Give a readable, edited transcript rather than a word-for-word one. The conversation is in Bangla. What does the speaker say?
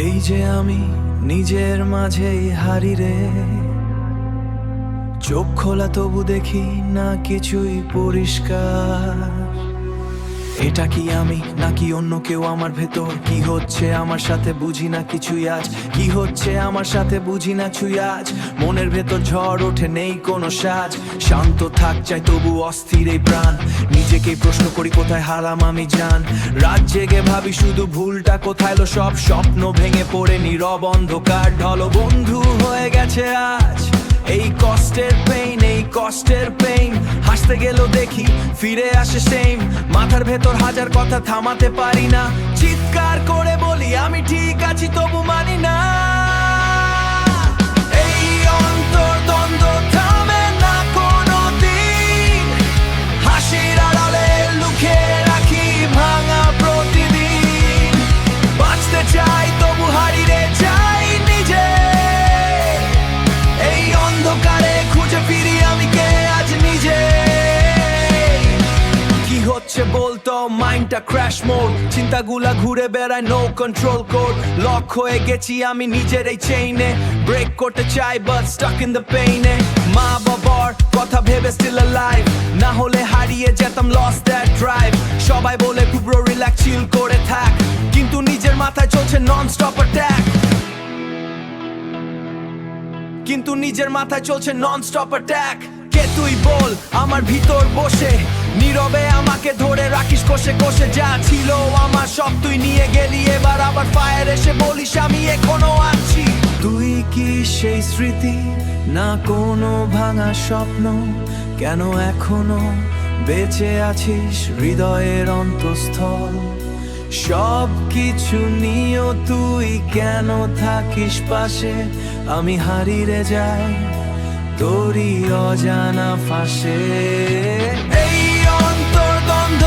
এই যে আমি নিজের মাঝেই হারি রে, চোখ খোলা তবু দেখি না কিছুই পরিষ্কার। এটা কি আমি নাকি অন্য কেউ? আমার ভেতর কি হচ্ছে আমার সাথে বুঝি না কিছুই আজ। কি হচ্ছে আমার সাথে বুঝি না ছুঁই আজ। মনের ভেতর ঝড় ওঠে, নেই কোনো সাজ। শান্ত থাক চাই তবু অস্থির এই প্রাণ। নিজেকেই প্রশ্ন করি কোথায় হারাম আমি জান। রাত জেগে ভাবি শুধু ভুলটা কোথায় লো। সব স্বপ্ন ভেঙে পড়ে নীরব অন্ধকার ঢলো। বন্ধু হয়ে গেছে আজ এই কষ্টের পেইন, এই কষ্টের পেইন। হাসতে গেলেও দেখি ফিরে আসে সেম। মাথার ভেতর হাজার কথা থামাতে পারি না। চিৎকার করে বলি আমি ঠিক আছি তবু মানি না। এই অন্তর্দ্বন্দ্ব থামে না কোনো দিন। হাসির আড়ালে লুকিয়ে রাখি ভাঙা প্রতিদিন। বাঁচতে চাই তবু হারিয়ে যাই নিজে। এই অন্ধকারে খুঁজে ফিরি আমি কে আজ নিজে। কি হচ্ছে বলতো মাইন্ডটা ক্র্যাশ মোড। চিন্তাগুলা ঘুরে বেড়ায় নো কন্ট্রোল কোড। লক হয়ে গেছি আমি নিজের এই চেইনে। ব্রেক করতে চাই বাট স্টাক ইন দ্য পেইনে। মা বাবার কথা ভেবে স্টিল অ্যালাইভ, না হলে হারিয়ে যেতাম লস্ট দ্যাট ড্রাইভ। সবাই বলে পুরো রিল্যাক্স চিল করে থাক, কিন্তু নিজের মাথায় চলছে নন স্টপ অ্যাটাক। কিন্তু নিজের মাথায় চলছে নন স্টপ অ্যাটাক। কে তুই বল আমার ভিতর বসে, নীরবে আমাকে ধরে রাখিস কষে কষে। যা ছিল আমার সব তুই নিয়ে গেলি, এবার আবার ফায়ার এসে বলিস আমি এখনো আছি। তুই কি সেই স্মৃতি না কোনো ভাঙা স্বপ্ন? কেন এখনো বেঁচে আছিস হৃদয়ের অন্তঃস্থল? সব কিছু নিয়েও তুই কেন থাকিস পাশে? আমি হারিয়ে যাই তোরই অজানা ফাঁসে। এই অন্তর্দ্বন্দ্ব